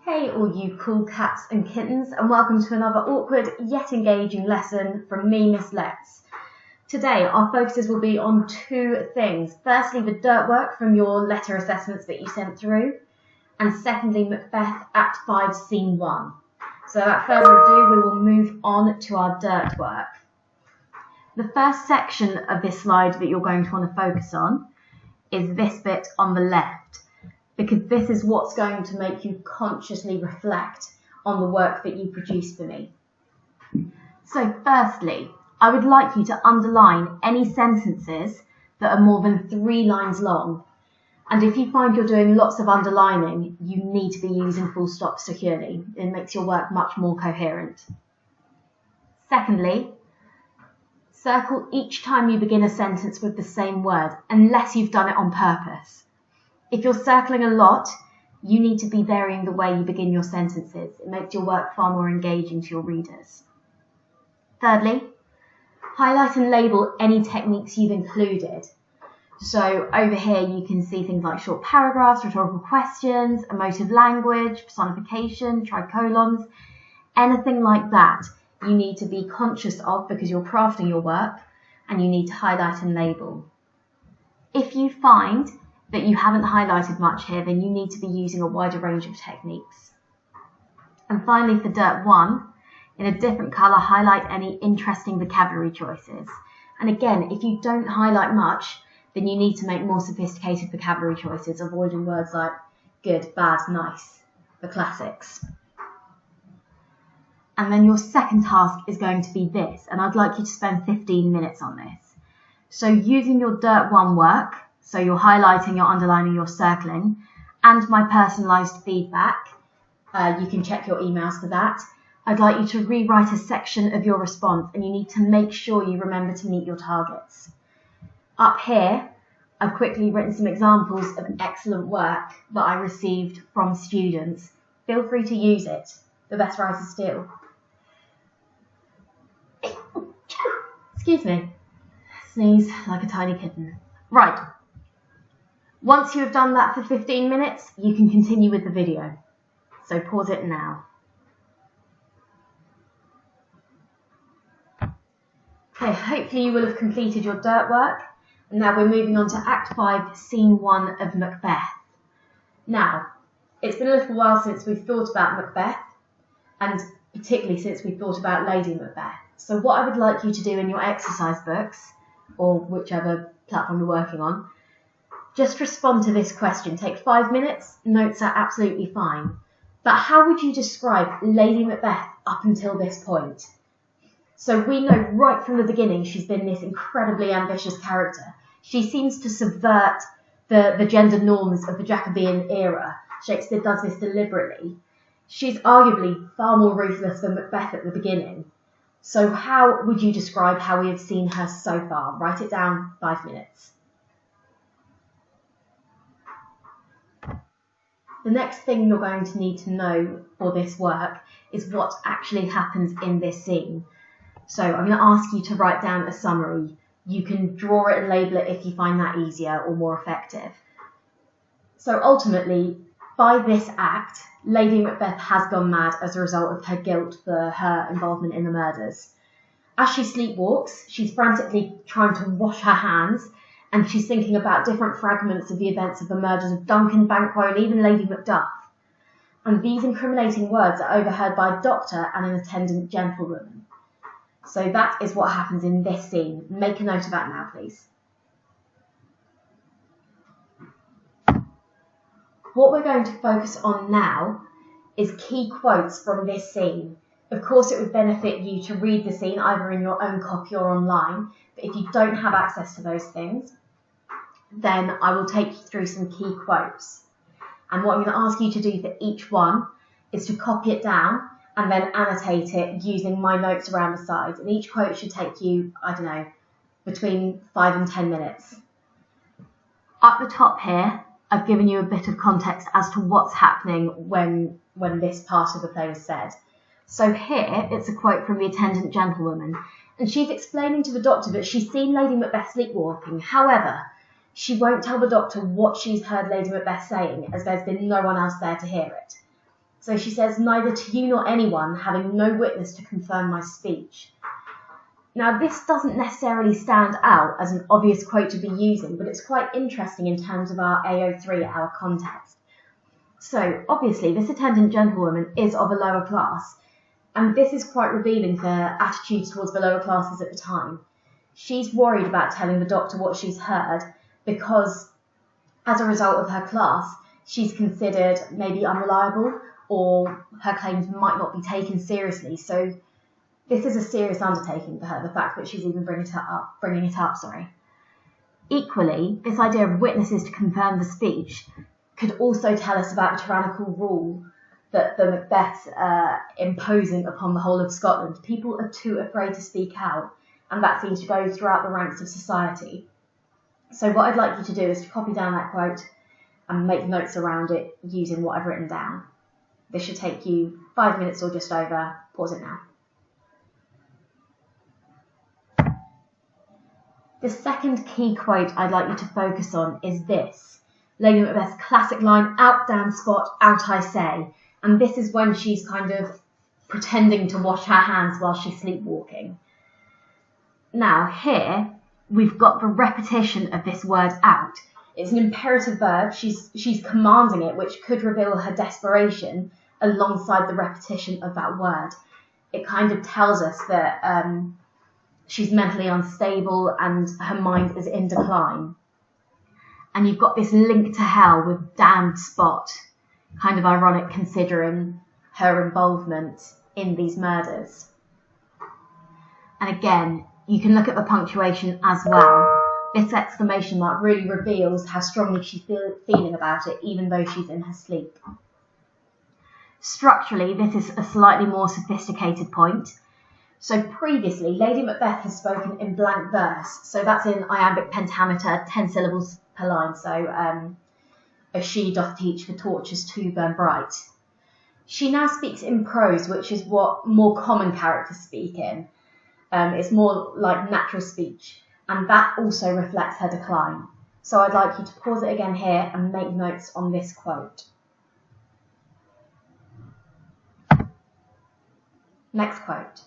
Hey all you cool cats and kittens, and welcome to another awkward yet engaging lesson from me, Miss Letts. Today our focuses will be on two things. Firstly, the dirt work from your letter assessments that you sent through, and secondly, Macbeth Act 5 Scene 1. So without further ado, we will move on to our dirt work. The first section of this slide that you're going to want to focus on is this bit on the left, because this is what's going to make you consciously reflect on the work that you produce for me. So firstly, I would like you to underline any sentences that are more than 3 lines long. And if you find you're doing lots of underlining, you need to be using full stops securely. It makes your work much more coherent. Secondly, circle each time you begin a sentence with the same word, unless you've done it on purpose. If you're circling a lot, you need to be varying the way you begin your sentences. It makes your work far more engaging to your readers. Thirdly, highlight and label any techniques you've included. So over here you can see things like short paragraphs, rhetorical questions, emotive language, personification, tricolons, anything like that you need to be conscious of because you're crafting your work, and you need to highlight and label. If you find that you haven't highlighted much here, then you need to be using a wider range of techniques. And finally, for Dirt 1, in a different colour, highlight any interesting vocabulary choices. And again, if you don't highlight much, then you need to make more sophisticated vocabulary choices, avoiding words like good, bad, nice, the classics. And then your second task is going to be this, and I'd like you to spend 15 minutes on this. So using your Dirt 1 work, so you're highlighting, you're underlining, you're circling, and my personalised feedback. You can check your emails for that. I'd like you to rewrite a section of your response, and you need to make sure you remember to meet your targets. Up here, I've quickly written some examples of excellent work that I received from students. Feel free to use it. The best writers steal. Excuse me. Sneeze like a tiny kitten. Right. Once you have done that for 15 minutes, you can continue with the video. So pause it now. Okay, hopefully you will have completed your dirt work. And now we're moving on to Act 5, Scene 1 of Macbeth. Now, it's been a little while since we've thought about Macbeth, and particularly since we've thought about Lady Macbeth. So what I would like you to do in your exercise books, or whichever platform you're working on, just respond to this question. Take 5 minutes, notes are absolutely fine. But how would you describe Lady Macbeth up until this point? So we know right from the beginning she's been this incredibly ambitious character. She seems to subvert the gender norms of the Jacobean era. Shakespeare does this deliberately. She's arguably far more ruthless than Macbeth at the beginning. So how would you describe how we have seen her so far? Write it down, 5 minutes. The next thing you're going to need to know for this work is what actually happens in this scene. So I'm going to ask you to write down a summary. You can draw it and label it if you find that easier or more effective. So ultimately, by this act, Lady Macbeth has gone mad as a result of her guilt for her involvement in the murders. As she sleepwalks, she's frantically trying to wash her hands, and she's thinking about different fragments of the events of the murders of Duncan, Banquo, and even Lady Macduff. And these incriminating words are overheard by a doctor and an attendant gentlewoman. So that is what happens in this scene. Make a note of that now, please. What we're going to focus on now is key quotes from this scene. Of course, it would benefit you to read the scene either in your own copy or online, but if you don't have access to those things, then I will take you through some key quotes. And what I'm going to ask you to do for each one is to copy it down and then annotate it using my notes around the sides. And each quote should take you, I don't know, between 5 and 10 minutes. Up the top here, I've given you a bit of context as to what's happening when this part of the play is said. So here, it's a quote from the attendant gentlewoman, and she's explaining to the doctor that she's seen Lady Macbeth sleepwalking. However, she won't tell the doctor what she's heard Lady Macbeth saying, as there's been no one else there to hear it. So she says, "Neither to you nor anyone, having no witness to confirm my speech." Now, this doesn't necessarily stand out as an obvious quote to be using, but it's quite interesting in terms of our AO3, our context. So, obviously, this attendant gentlewoman is of a lower class, and this is quite revealing for attitudes towards the lower classes at the time. She's worried about telling the doctor what she's heard because, as a result of her class, she's considered maybe unreliable or her claims might not be taken seriously. So this is a serious undertaking for her, the fact that she's even bringing it up. Equally, this idea of witnesses to confirm the speech could also tell us about the tyrannical rule that the Macbeths imposing upon the whole of Scotland. People are too afraid to speak out, and that seems to go throughout the ranks of society. So what I'd like you to do is to copy down that quote and make notes around it using what I've written down. This should take you 5 minutes or just over. Pause it now. The second key quote I'd like you to focus on is this. Lady Macbeth's classic line, "Out damn spot, out I say." And this is when she's kind of pretending to wash her hands while she's sleepwalking. Now here, we've got the repetition of this word out. It's an imperative verb. She's commanding it, which could reveal her desperation alongside the repetition of that word. It kind of tells us that she's mentally unstable and her mind is in decline. And you've got this link to hell with damned spot. Kind of ironic considering her involvement in these murders. And again, you can look at the punctuation as well. This exclamation mark really reveals how strongly she's feeling about it, even though she's in her sleep. Structurally, this is a slightly more sophisticated point. So previously, Lady Macbeth has spoken in blank verse. So that's in iambic pentameter, 10 syllables per line. So, as she doth teach the torches to burn bright. She now speaks in prose, which is what more common characters speak in. It's more like natural speech, and that also reflects her decline. So I'd like you to pause it again here and make notes on this quote. Next quote.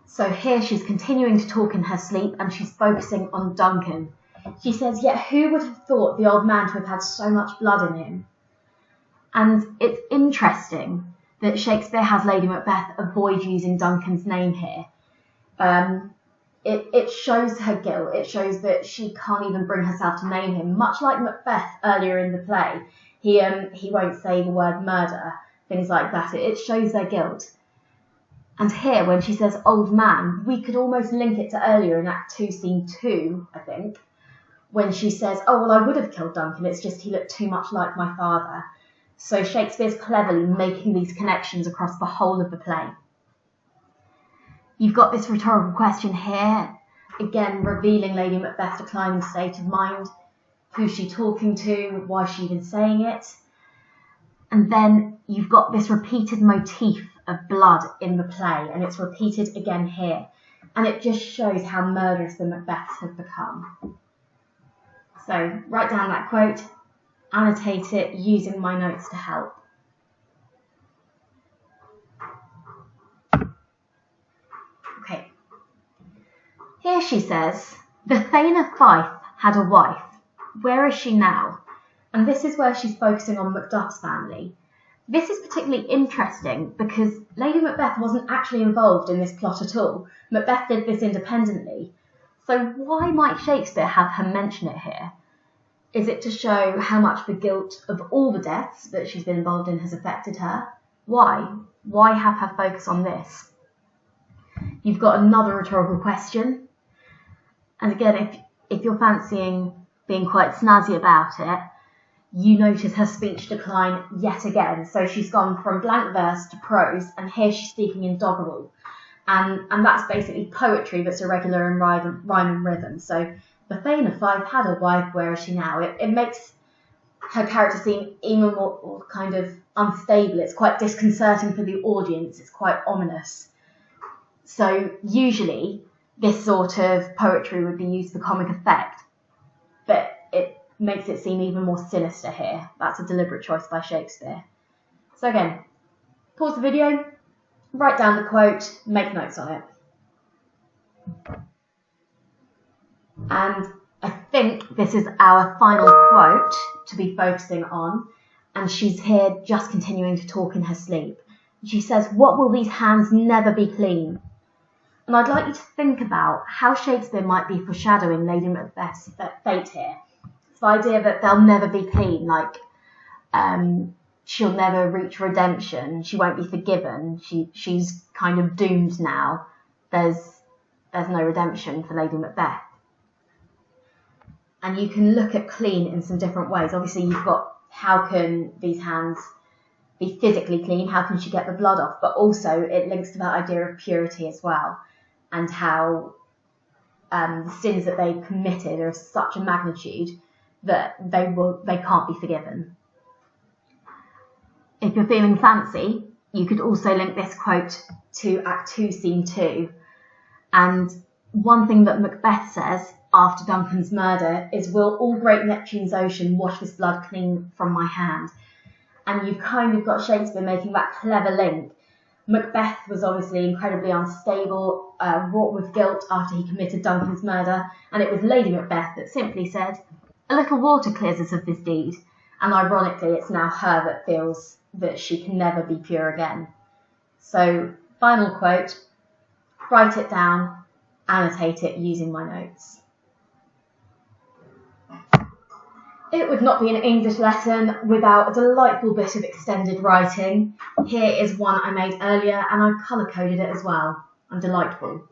So here she's continuing to talk in her sleep and she's focusing on Duncan. She says, "Yet who would have thought the old man to have had so much blood in him?" And it's interesting that Shakespeare has Lady Macbeth avoid using Duncan's name here. It shows her guilt. It shows that she can't even bring herself to name him. Much like Macbeth earlier in the play, he won't say the word murder, things like that. It shows their guilt. And here, when she says old man, we could almost link it to earlier in Act 2, Scene 2, I think, when she says, "Oh, well, I would have killed Duncan, it's just he looked too much like my father." So Shakespeare's cleverly making these connections across the whole of the play. You've got this rhetorical question here, again revealing Lady Macbeth's declining state of mind, who's she talking to, why is she even saying it? And then you've got this repeated motif of blood in the play, and it's repeated again here. And it just shows how murderous the Macbeths have become. So write down that quote, annotate it using my notes to help. Okay. Here she says, "The Thane of Fife had a wife. Where is she now?" And this is where she's focusing on Macduff's family. This is particularly interesting because Lady Macbeth wasn't actually involved in this plot at all. Macbeth did this independently. So why might Shakespeare have her mention it here? Is it to show how much the guilt of all the deaths that she's been involved in has affected her? Why? Why have her focus on this? You've got another rhetorical question. And again, if you're fancying being quite snazzy about it, you notice her speech decline yet again. So she's gone from blank verse to prose, and here she's speaking in doggerel. And that's basically poetry that's irregular in rhyme and rhythm. So the Thane of Fife had a wife, where is she now? It makes her character seem even more kind of unstable. It's quite disconcerting for the audience. It's quite ominous. So usually this sort of poetry would be used for comic effect, but it makes it seem even more sinister here. That's a deliberate choice by Shakespeare. So again, Pause the video, write down the quote, make notes on it. And I think this is our final quote to be focusing on, and she's here just continuing to talk in her sleep. She says, "What will these hands never be clean?" And I'd like you to think about how Shakespeare might be foreshadowing Lady Macbeth's fate here. It's the idea that they'll never be clean, like she'll never reach redemption, she won't be forgiven, she's kind of doomed now. There's no redemption for Lady Macbeth. And you can look at clean in some different ways. Obviously, you've got how can these hands be physically clean? How can she get the blood off? But also it links to that idea of purity as well, and how the sins that they committed are of such a magnitude that they can't be forgiven. If you're feeling fancy, you could also link this quote to Act 2, Scene 2. And one thing that Macbeth says after Duncan's murder is, "Will all great Neptune's ocean wash this blood clean from my hand?" And you've kind of got Shakespeare making that clever link. Macbeth was obviously incredibly unstable, wrought with guilt after he committed Duncan's murder, and it was Lady Macbeth that simply said, "A little water clears us of this deed." And ironically, it's now her that feels that she can never be pure again. So, final quote, write it down, annotate it using my notes. It would not be an English lesson without a delightful bit of extended writing. Here is one I made earlier, and I colour-coded it as well. I'm delightful.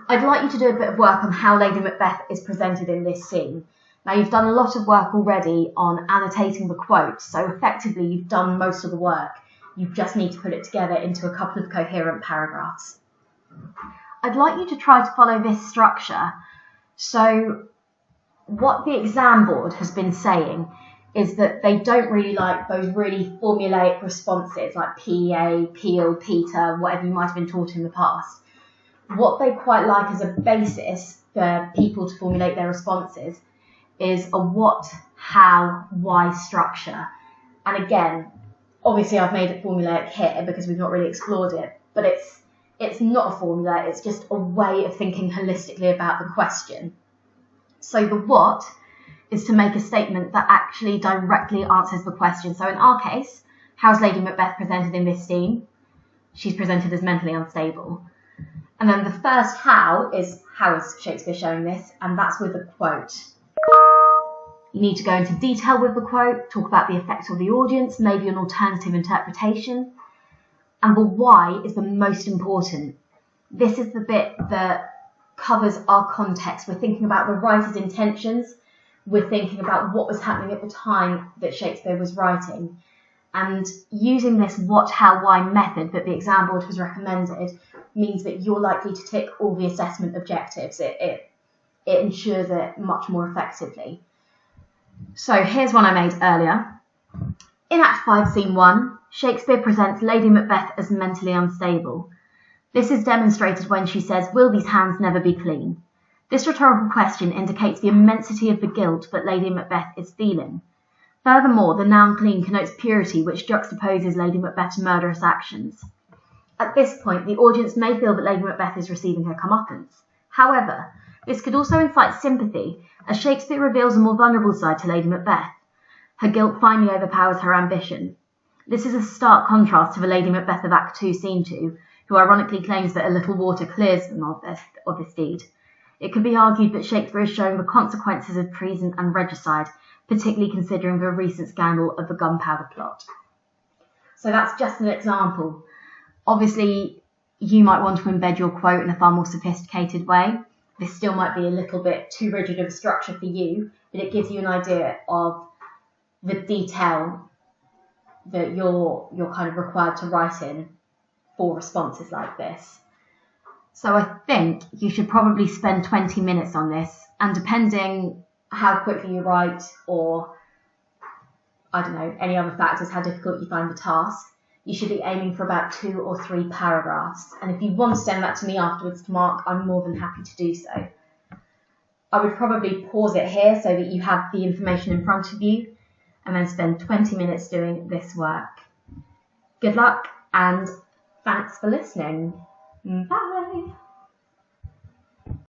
I'd like you to do a bit of work on how Lady Macbeth is presented in this scene. Now, you've done a lot of work already on annotating the quote, so effectively you've done most of the work. You just need to put it together into a couple of coherent paragraphs. I'd like you to try to follow this structure. So, what the exam board has been saying is that they don't really like those really formulaic responses like PEA, Peel, Peter, whatever you might have been taught in the past. What they quite like as a basis for people to formulate their responses is a what, how, why structure. And again, obviously I've made it formulaic here because we've not really explored it, but it's not a formula, it's just a way of thinking holistically about the question. So the what is to make a statement that actually directly answers the question. So in our case, how's Lady Macbeth presented in this scene? She's presented as mentally unstable. And then the first how is Shakespeare showing this? And that's with a quote. You need to go into detail with the quote, talk about the effect on the audience, maybe an alternative interpretation. And the why is the most important. This is the bit that covers our context. We're thinking about the writer's intentions. We're thinking about what was happening at the time that Shakespeare was writing. And using this what, how, why method that the exam board has recommended means that you're likely to tick all the assessment objectives. It ensures it much more effectively. So here's one I made earlier. In Act 5, Scene 1, Shakespeare presents Lady Macbeth as mentally unstable. This is demonstrated when she says, "Will these hands never be clean?" This rhetorical question indicates the immensity of the guilt that Lady Macbeth is feeling. Furthermore, the noun clean connotes purity, which juxtaposes Lady Macbeth's murderous actions. At this point, the audience may feel that Lady Macbeth is receiving her comeuppance. However, this could also incite sympathy, as Shakespeare reveals a more vulnerable side to Lady Macbeth. Her guilt finally overpowers her ambition. This is a stark contrast to the Lady Macbeth of Act 2, Scene 2, who ironically claims that a little water clears them of this deed. It could be argued that Shakespeare is showing the consequences of treason and regicide, particularly considering the recent scandal of the gunpowder plot. So that's just an example. Obviously, you might want to embed your quote in a far more sophisticated way. This still might be a little bit too rigid of a structure for you, but it gives you an idea of the detail that you're kind of required to write in for responses like this. So I think you should probably spend 20 minutes on this, and depending how quickly you write, or I don't know, any other factors, how difficult you find the task, you should be aiming for about 2 or 3 paragraphs. And if you want to send that to me afterwards to mark, I'm more than happy to do so. I would probably pause it here so that you have the information in front of you, and then spend 20 minutes doing this work. Good luck. and thanks for listening. Bye.